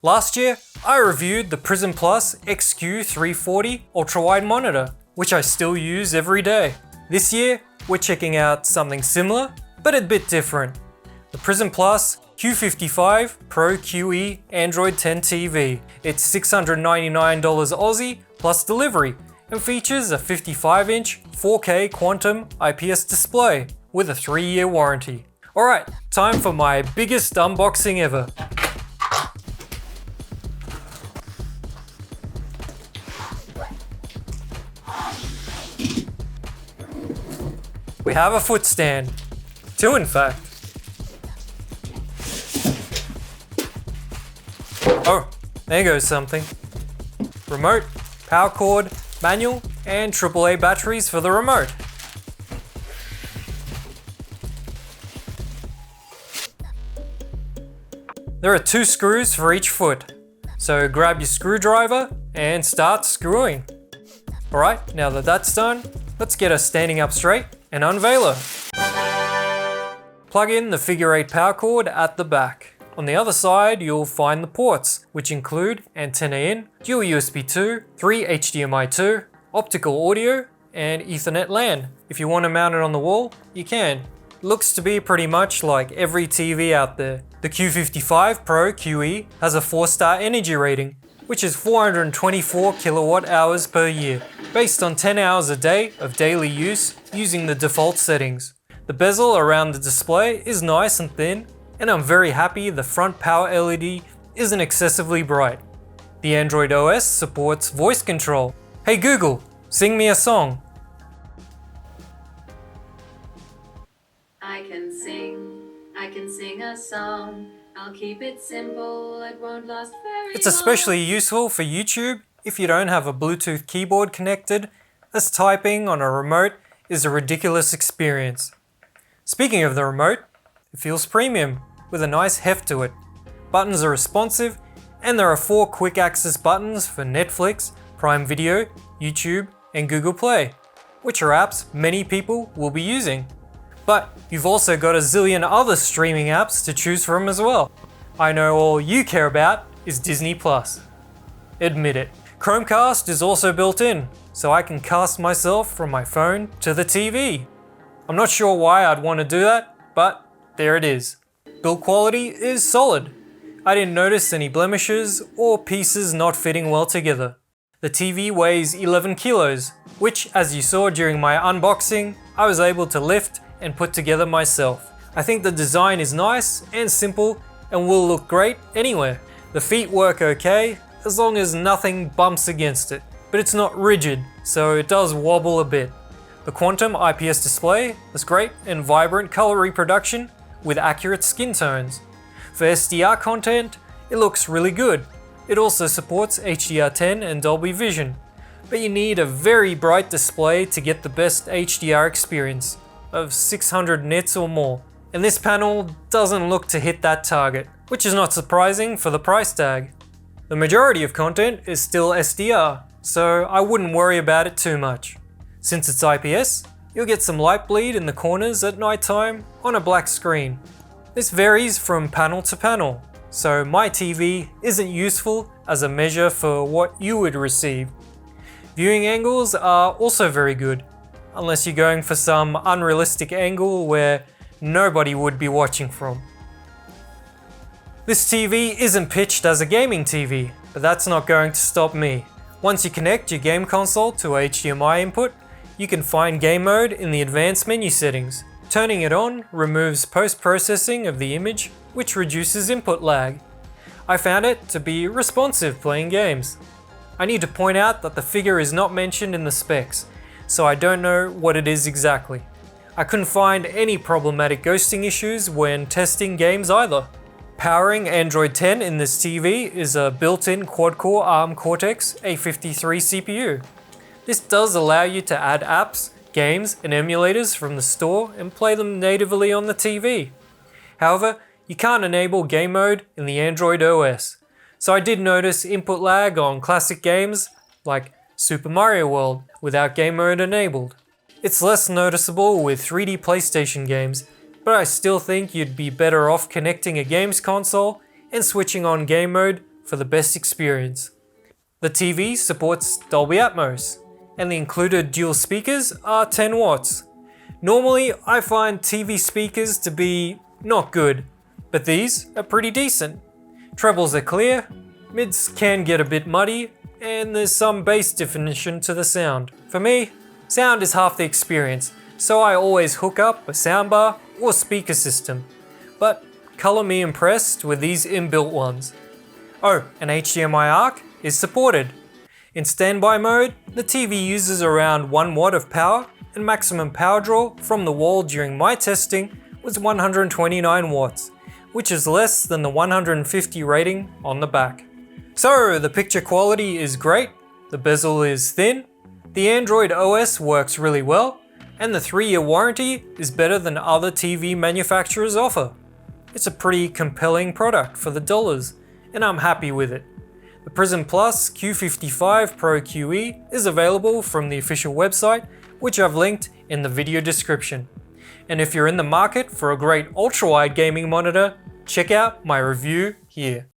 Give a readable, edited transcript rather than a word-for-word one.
Last year, I reviewed the PRISM XQ340 ultra-wide monitor, which I still use every day. This year, we're checking out something similar, but a bit different. The PRISM Q55 Pro QE Android 10 TV. It's $699 Aussie plus delivery and features a 55-inch 4K quantum IPS display with a 3-year warranty. Alright, time for my biggest unboxing ever. We have a foot stand. 2 in fact. Oh, there goes something. Remote, power cord, manual, and AAA batteries for the remote. There are 2 screws for each foot, so grab your screwdriver and start screwing. Alright, now that that's done, let's get her standing up straight and unveil her. Plug in the figure 8 power cord at the back. On the other side, you'll find the ports, which include antenna in, dual USB 2, 3 HDMI 2, optical audio, and Ethernet LAN. If you want to mount it on the wall, you can. It looks to be pretty much like every TV out there. The Q55 Pro QE has a 4-star energy rating, which is 424 kilowatt hours per year, based on 10 hours a day of daily use using the default settings. The bezel around the display is nice and thin, and I'm very happy the front power LED isn't excessively bright. The Android OS supports voice control. Hey Google, sing me a song. I can sing a song. I'll keep it simple, it won't last very long. It's especially useful for YouTube if you don't have a Bluetooth keyboard connected, as typing on a remote is a ridiculous experience. Speaking of the remote, it feels premium, with a nice heft to it. Buttons are responsive, and there are 4 quick access buttons for Netflix, Prime Video, YouTube, and Google Play, which are apps many people will be using. But you've also got a zillion other streaming apps to choose from as well. I know all you care about is Disney+. Admit it. Chromecast is also built in, so I can cast myself from my phone to the TV. I'm not sure why I'd want to do that, but there it is. Build quality is solid. I didn't notice any blemishes or pieces not fitting well together. The TV weighs 11 kilos, which, as you saw during my unboxing, I was able to lift and put together myself. I think the design is nice and simple and will look great anywhere. The feet work okay, as long as nothing bumps against it, but it's not rigid, so it does wobble a bit. The quantum IPS display has great and vibrant color reproduction with accurate skin tones. For SDR content, it looks really good. It also supports HDR10 and Dolby Vision, but you need a very bright display to get the best HDR experience of 600 nits or more. And this panel doesn't look to hit that target, which is not surprising for the price tag. The majority of content is still SDR, so I wouldn't worry about it too much. Since it's IPS, you'll get some light bleed in the corners at nighttime on a black screen. This varies from panel to panel, so my TV isn't useful as a measure for what you would receive. Viewing angles are also very good, unless you're going for some unrealistic angle where nobody would be watching from. This TV isn't pitched as a gaming TV, but that's not going to stop me. Once you connect your game console to HDMI input, you can find game mode in the advanced menu settings. Turning it on removes post-processing of the image, which reduces input lag. I found it to be responsive playing games. I need to point out that the figure is not mentioned in the specs, so I don't know what it is exactly. I couldn't find any problematic ghosting issues when testing games either. Powering Android 10 in this TV is a built-in quad-core ARM Cortex A53 CPU. This does allow you to add apps, games, and emulators from the store and play them natively on the TV. However, you can't enable game mode in the Android OS, so I did notice input lag on classic games like Super Mario World without game mode enabled. It's less noticeable with 3D PlayStation games, but I still think you'd be better off connecting a games console and switching on game mode for the best experience. The TV supports Dolby Atmos, and the included dual speakers are 10 watts. Normally, I find TV speakers to be not good, but these are pretty decent. Trebles are clear, mids can get a bit muddy, and there's some bass definition to the sound. For me, sound is half the experience, so I always hook up a soundbar or speaker system. But colour me impressed with these inbuilt ones. Oh, and HDMI ARC is supported. In standby mode, the TV uses around 1 watt of power, and maximum power draw from the wall during my testing was 129 watts, which is less than the 150 rating on the back. So the picture quality is great, the bezel is thin, the Android OS works really well, and the 3-year warranty is better than other TV manufacturers offer. It's a pretty compelling product for the dollars, and I'm happy with it. The PRISM Q55 Pro QE is available from the official website, which I've linked in the video description. And if you're in the market for a great ultra-wide gaming monitor, check out my review here.